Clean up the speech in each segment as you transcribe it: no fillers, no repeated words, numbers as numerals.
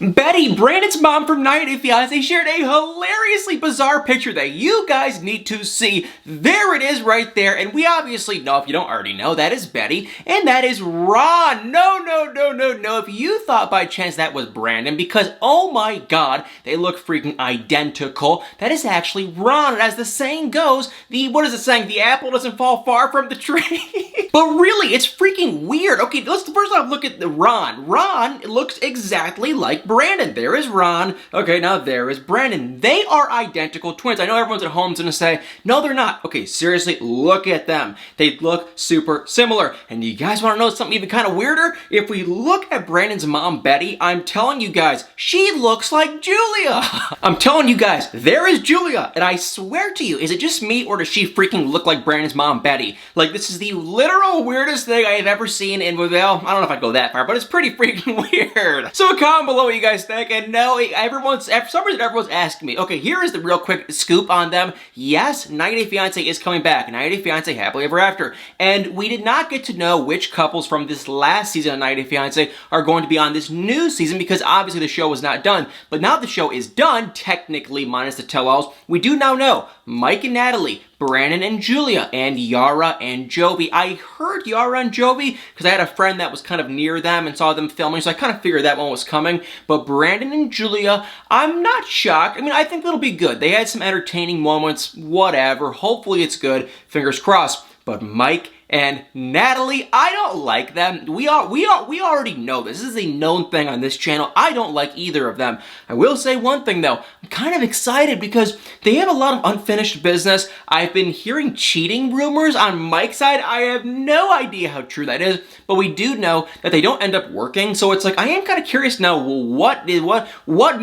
Betty, Brandon's mom from 90 Day Fiancé, shared a hilariously bizarre picture that you guys need to see. There it is right there, and we obviously know, if you don't already know, that is Betty, and that is Ron. No, if you thought by chance that was Brandon, because oh my god, they look freaking identical, that is actually Ron, and as the saying goes, what is it saying? The apple doesn't fall far from the tree. But really, it's freaking weird. Okay, let's first off look at Ron. Ron looks exactly like Brandon. There is Ron. Okay, now there is Brandon. They are identical twins. I know everyone's at home is gonna say, no, they're not. Okay, seriously, look at them. They look super similar. And you guys wanna know something even kind of weirder? If we look at Brandon's mom, Betty, I'm telling you guys, she looks like Julia. I'm telling you guys, there is Julia. And I swear to you, is it just me or does she freaking look like Brandon's mom, Betty? Like, this is the literal weirdest thing I have ever seen. And well, I don't know if I'd go that far, but it's pretty freaking weird. So comment below what you guys think. And no, for some reason everyone's asking me, okay, here is the real quick scoop on them. Yes, 90 Day Fiancé is coming back. 90 Day Fiancé Happily Ever After. And we did not get to know which couples from this last season of 90 Day Fiancé are going to be on this new season because obviously the show was not done. But now the show is done, technically minus the tell-alls, we do now know Mike and Natalie, Brandon and Julia, and Yara and Jovi. I heard Yara and Jovi because I had a friend that was kind of near them and saw them filming, so I kind of figured that one was coming. But Brandon and Julia, I'm not shocked. I mean, I think it'll be good. They had some entertaining moments, whatever. Hopefully it's good. Fingers crossed. But Mike and Natalie, I don't like them. We already know this. This is a known thing on this channel. I don't like either of them. I will say one thing though. I'm kind of excited because they have a lot of unfinished business. I've been hearing cheating rumors on Mike's side. I have no idea how true that is, but we do know that they don't end up working. So it's like, I am kind of curious now, what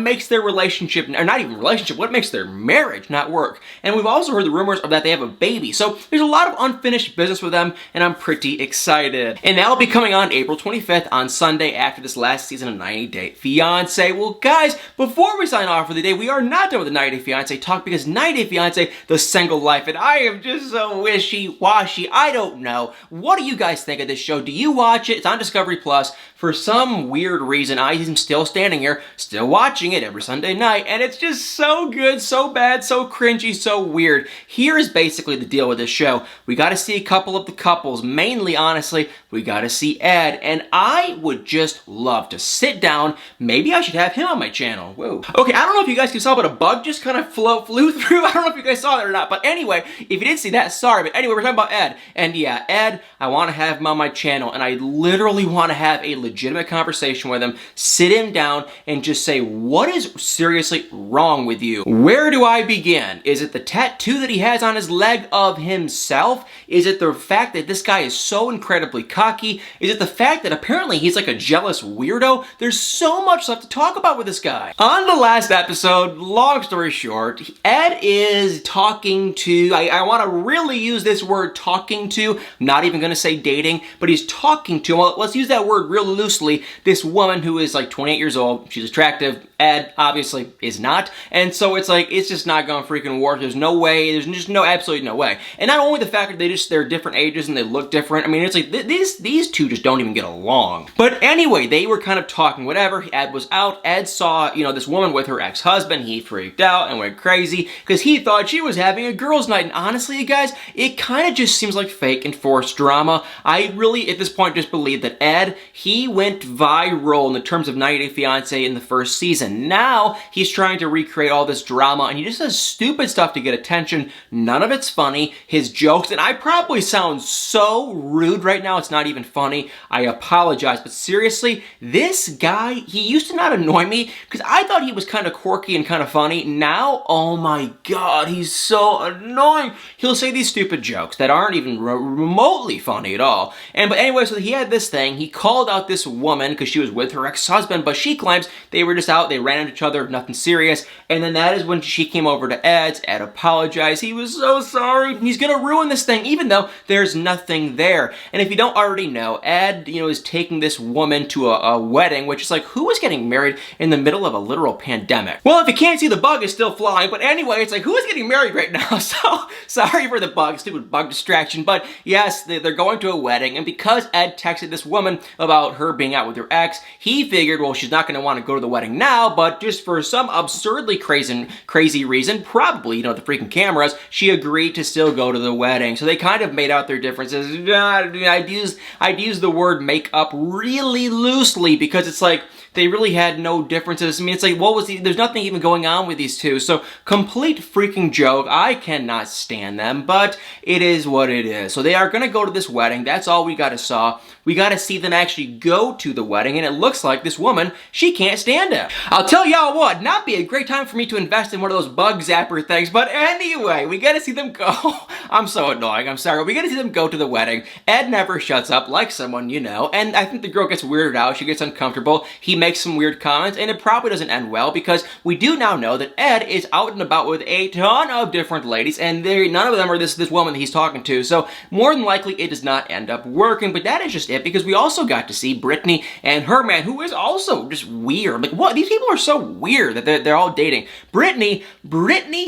makes their relationship, or not even relationship, what makes their marriage not work? And we've also heard the rumors of that they have a baby. So there's a lot of unfinished business with them, and I'm pretty excited. And that'll be coming on April 25th on Sunday after this last season of 90 Day Fiancé. Well, guys, before we sign off for the day, we are not done with the 90 Day Fiancé talk because 90 Day Fiancé, the single life, and I am just so wishy-washy. I don't know. What do you guys think of this show? Do you watch it? It's on Discovery Plus. For some weird reason, I am still standing here, still watching it every Sunday night, and it's just so good, so bad, so cringy, so weird. Here is basically the deal with this show. We got to see a couple of the couples. Mainly, honestly, we got to see Ed, and I would just love to sit down. Maybe I should have him on my channel. Whoa. Okay, I don't know if you guys can saw, but a bug just kind of flew through. I don't know if you guys saw that or not, but anyway, if you did see that, sorry. But anyway, we're talking about Ed, and yeah, Ed, I want to have him on my channel, and I literally want to have a legitimate conversation with him, sit him down, and just say, what is seriously wrong with you? Where do I begin? Is it the tattoo that he has on his leg of himself? Is it the fact that this guy is so incredibly cocky? Is it the fact that apparently he's like a jealous weirdo? There's so much stuff to talk about with this guy. On the last episode, long story short, Ed is talking to, I want to really use this word talking to, I'm not even going to say dating, but he's talking to, well, let's use that word real loosely, this woman who is like 28 years old. She's attractive. Ed obviously is not, and so it's like, it's just not gonna freaking work. There's no way, there's just absolutely no way. And not only the fact that they're different ages and they look different, I mean, it's like, these two just don't even get along. But anyway, they were kind of talking, whatever. Ed was out. Ed saw, this woman with her ex-husband. He freaked out and went crazy because he thought she was having a girls' night. And honestly, you guys, it kind of just seems like fake and forced drama. I really, at this point, just believe that Ed, he went viral in the terms of 90 Day Fiancé in the first season. Now, he's trying to recreate all this drama, and he just does stupid stuff to get attention. None of it's funny. His jokes, and I probably sound so rude right now, it's not even funny. I apologize, but seriously, this guy, he used to not annoy me, because I thought he was kind of quirky and kind of funny. Now, oh my god, he's so annoying. He'll say these stupid jokes that aren't even remotely funny at all. But anyway, so he had this thing. He called out this woman, because she was with her ex-husband, but she claims they were just out, they ran into each other, nothing serious, and then that is when she came over to Ed's. Ed apologized. He was so sorry. He's gonna ruin this thing, even though there's nothing there. And if you don't already know, Ed, is taking this woman to a wedding, which is like, who is getting married in the middle of a literal pandemic? Well, if you can't see, the bug is still flying, but anyway, it's like, who is getting married right now? So, sorry for the bug, stupid bug distraction, but yes, they're going to a wedding, and because Ed texted this woman about her being out with her ex, he figured, well, she's not going to want to go to the wedding now, but just for some absurdly crazy reason, probably, the freaking cameras, she agreed to still go to the wedding. So they kind of made out their differences. I'd use the word make up really loosely because it's like they really had no differences. I mean, it's like, there's nothing even going on with these two. So complete freaking joke. I cannot stand them, but it is what it is. So they are going to go to this wedding. That's all we got to saw. We got to see them actually go to the wedding, and it looks like this woman, she can't stand it. I'll tell y'all what, not be a great time for me to invest in one of those bug zapper things, but anyway, we got to see them go. I'm so annoying, I'm sorry. We got to see them go to the wedding. Ed never shuts up like someone and I think the girl gets weirded out. She gets uncomfortable. He makes some weird comments, and it probably doesn't end well because we do now know that Ed is out and about with a ton of different ladies, and none of them are this woman that he's talking to, so more than likely it does not end up working, but that is just it, because we also got to see Brittany and her man, who is also just weird. Like, what? These people are so weird that they're all dating. Brittany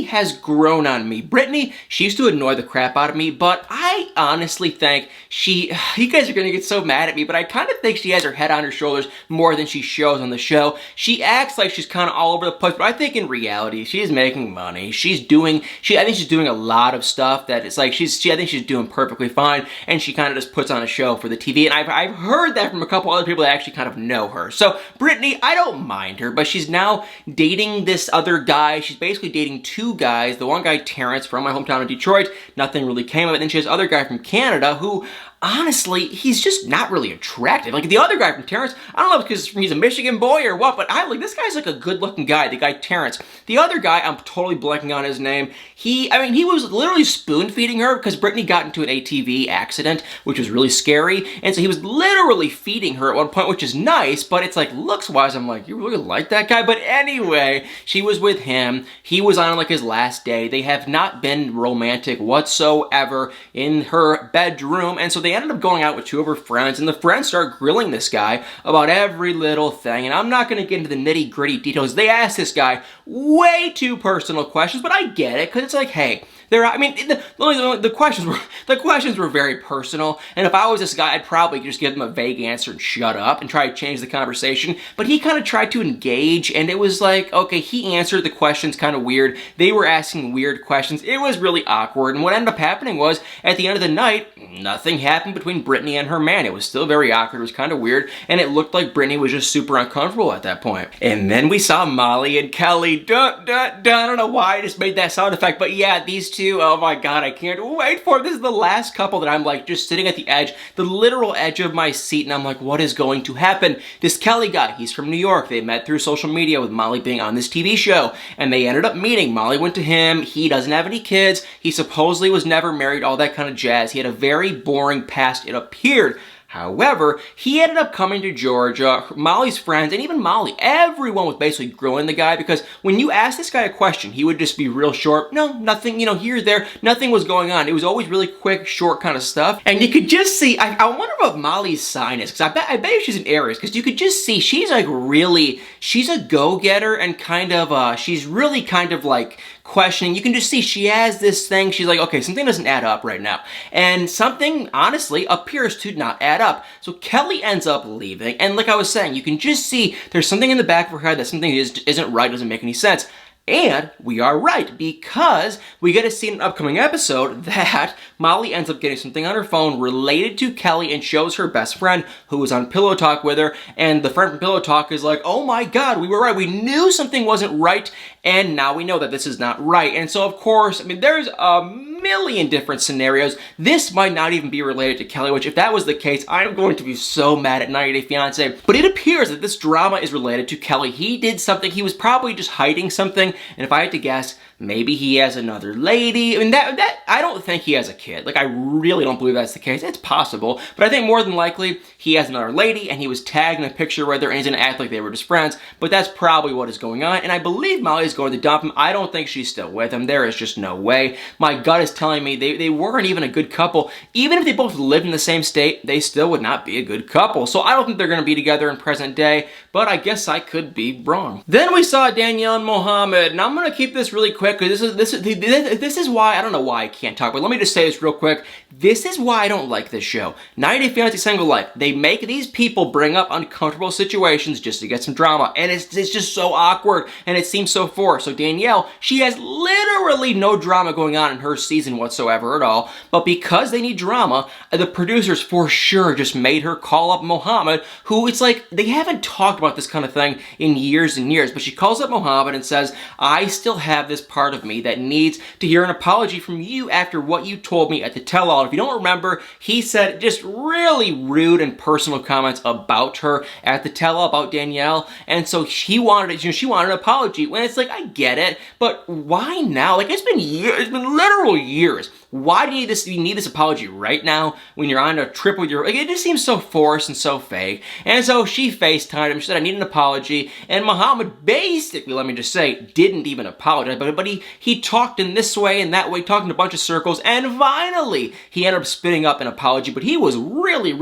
has grown on me. Brittany, she used to annoy the crap out of me, but I honestly think you guys are gonna get so mad at me, but I kind of think she has her head on her shoulders more than she shows on the show. She acts like she's kind of all over the place, but I think in reality, she's making money. I think she's doing a lot of stuff that it's like, I think she's doing perfectly fine, and she kind of just puts on a show for the TV, and I've heard that from a couple other people that actually kind of know her. So Brittany, I don't mind her, but she's now dating this other guy. She's basically dating two guys. The one guy, Terrence, from my hometown of Detroit, nothing really came of it. Then she has other guy from Canada who, honestly, he's just not really attractive. Like, the other guy from Terrence, I don't know if because he's a Michigan boy or what, but this guy's like a good-looking guy, the guy Terrence. The other guy, I'm totally blanking on his name. He was literally spoon-feeding her because Brittany got into an ATV accident, which was really scary, and so he was literally feeding her at one point, which is nice, but it's like, looks-wise, I'm like, you really like that guy? But anyway, she was with him. He was on, like, his last day. They have not been romantic whatsoever in her bedroom, and so they ended up going out with two of her friends, and the friends start grilling this guy about every little thing, and I'm not going to get into the nitty-gritty details. They asked this guy way too personal questions, but I get it, because it's like, hey, the questions were very personal, and if I was this guy, I'd probably just give them a vague answer and shut up and try to change the conversation, but he kind of tried to engage, and it was like, okay, he answered the questions kind of weird. They were asking weird questions. It was really awkward, and what ended up happening was, at the end of the night, nothing happened between Brittany and her man. It was still very awkward. It was kind of weird, and it looked like Brittany was just super uncomfortable at that point. And then we saw Molly and Kelly. I don't know why I just made that sound effect, but yeah, these two, oh my god, I can't wait for it. This is the last couple that I'm like just sitting at the edge, the literal edge of my seat, and I'm like, what is going to happen? This Kelly guy, he's from New York. They met through social media with Molly being on this TV show, and they ended up meeting. Molly went to him. He doesn't have any kids. He supposedly was never married, all that kind of jazz. He had a very boring past, it appeared. However, he ended up coming to Georgia. Molly's friends, and even Molly, everyone was basically grilling the guy, because when you ask this guy a question, he would just be real short. No, nothing, here, there, nothing was going on. It was always really quick, short kind of stuff. And you could just see, I wonder what Molly's sign is, because I bet she's an Aries, because you could just see she's like really, she's a go-getter, and kind of, she's really kind of like questioning. You can just see she has this thing. She's like, okay, something doesn't add up right now. And something, honestly, appears to not add up. So Kelly ends up leaving. And like I was saying, you can just see there's something in the back of her head that something isn't right, doesn't make any sense. And we are right, because we get to see in an upcoming episode that Molly ends up getting something on her phone related to Kelly and shows her best friend who was on Pillow Talk with her, and the friend from Pillow Talk is like, oh my god, we were right. We knew something wasn't right, and now we know that this is not right. And so, of course, there's a million different scenarios. This might not even be related to Kelly, which if that was the case, I'm going to be so mad at 90 Day Fiancé. But it appears that this drama is related to Kelly. He did something. He was probably just hiding something and if I had to guess, maybe he has another lady. I mean, that I don't think he has a kid. Like, I really don't believe that's the case. It's possible, but I think more than likely he has another lady, and he was tagged in a picture with her, and he's gonna act like they were just friends, but that's probably what is going on, and I believe Molly's going to dump him. I don't think she's still with him. There is just no way. My gut is telling me they weren't even a good couple. Even if they both lived in the same state, they still would not be a good couple. So I don't think they're gonna be together in present day, but I guess I could be wrong. Then we saw Danielle and Mohammed, and I'm gonna keep this really quick because this is why, I don't know why I can't talk, but let me just say this real quick. This is why I don't like this show. 90 Day Fiancé Single Life. They make these people bring up uncomfortable situations just to get some drama, and it's just so awkward, and it seems so forced. So Danielle, she has literally no drama going on in her season whatsoever at all, but because they need drama, the producers for sure just made her call up Mohammed, who it's like, they haven't talked about this kind of thing in years and years, but she calls up Mohammed and says, I still have this part of me that needs to hear an apology from you after what you told me at the tell-all. If you don't remember, he said just really rude and personal comments about her at the tell-all about Danielle, and so she wanted an apology. When it's like, I get it, but why now? Like, it's been years, it's been literal years. Why do you need this apology right now when you're on a trip with your, like, it just seems so forced and so fake. And so she FaceTimed him, she said, I need an apology, and Muhammad basically, let me just say, didn't even apologize, but he talked in this way and that way, talked in a bunch of circles, and finally, he ended up spitting up an apology, but he was really,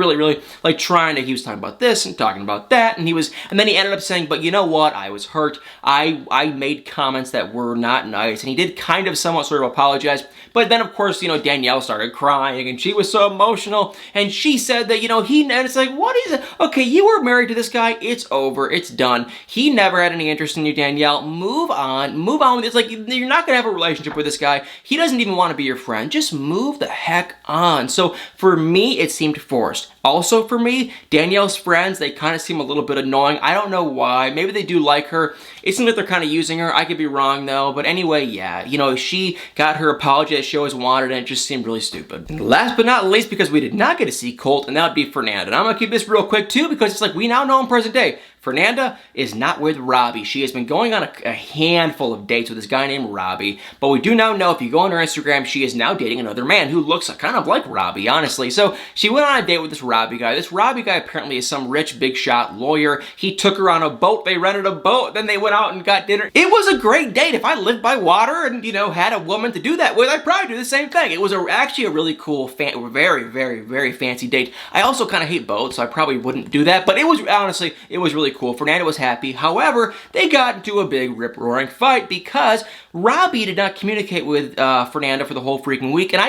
like, he was talking about this and talking about that, and then he ended up saying, but you know what, I was hurt, I made comments that were not nice, and he did kind of somewhat sort of apologize, but then, of course, Danielle started crying, and she was so emotional, and she said that, and it's like, what is it? Okay, you were married to this guy, it's over, it's done. He never had any interest in you, Danielle. Move on with it. It's like, you're not gonna have a relationship with this guy. He doesn't even want to be your friend. Just move the heck on. So, for me, it seemed forced. Also, for me, Danielle's friends, they kind of seem a little bit annoying. I don't know why. Maybe they do like her. It seems like they're kind of using her. I could be wrong, though. But anyway, yeah. She got her apology that she always wanted, and it just seemed really stupid. And last but not least, because we did not get to see Colt, and that would be Fernanda. And I'm going to keep this real quick, too, because it's like we now know in present day, Fernanda is not with Robbie. She has been going on a handful of dates with this guy named Robbie, but we do now know if you go on her Instagram, she is now dating another man who looks kind of like Robbie, honestly. So she went on a date with this Robbie guy. This Robbie guy apparently is some rich, big shot lawyer. He took her on a boat. They rented a boat. Then they went out and got dinner. It was a great date. If I lived by water and, had a woman to do that with, I'd probably do the same thing. It was actually a really cool, very fancy date. I also kind of hate boats, so I probably wouldn't do that, but it was, honestly, it was really cool. Fernanda was happy. However, they got into a big rip-roaring fight because Robbie did not communicate with Fernanda for the whole freaking week, and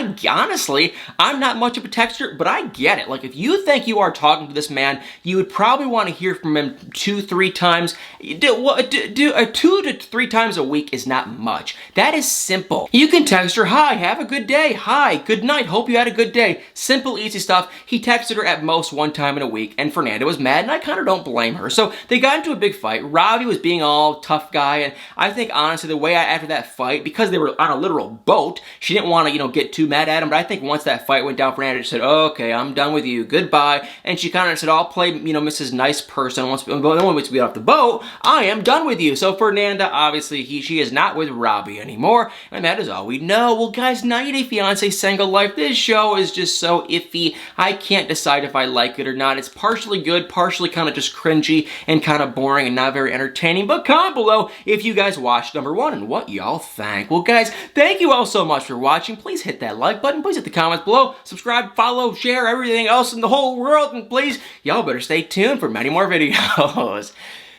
I'm not much of a texter, but I get it. Like, if you think you are talking to this man, you would probably want to hear from him 2-3 times. 2 to 3 times a week is not much. That is simple. You can text her, hi, have a good day, hi, good night, hope you had a good day. Simple, easy stuff. He texted her at most 1 time in a week, and Fernanda was mad, and I kind of don't blame her. So they got into a big fight. Robbie was being all tough guy, and I think, honestly, the way after that fight, because they were on a literal boat, she didn't want to, get too mad at him, but I think once that fight went down, Fernanda just said, okay, I'm done with you, goodbye, and she kind of said, I'll play, Mrs. Nice Person, once we get off the boat, I am done with you. So Fernanda, obviously, she is not with Robbie anymore, and that is all we know. Well, guys, 90 Day Fiancé Single Life, this show is just so iffy. I can't decide if I like it or not. It's partially good, partially kind of just cringy, and kind of boring and not very entertaining, but comment below if you guys watched number 1 and what y'all think. Well, guys, thank you all so much for watching. Please hit that like button, please hit the comments below, subscribe, follow, share, everything else in the whole world, and please, y'all better stay tuned for many more videos.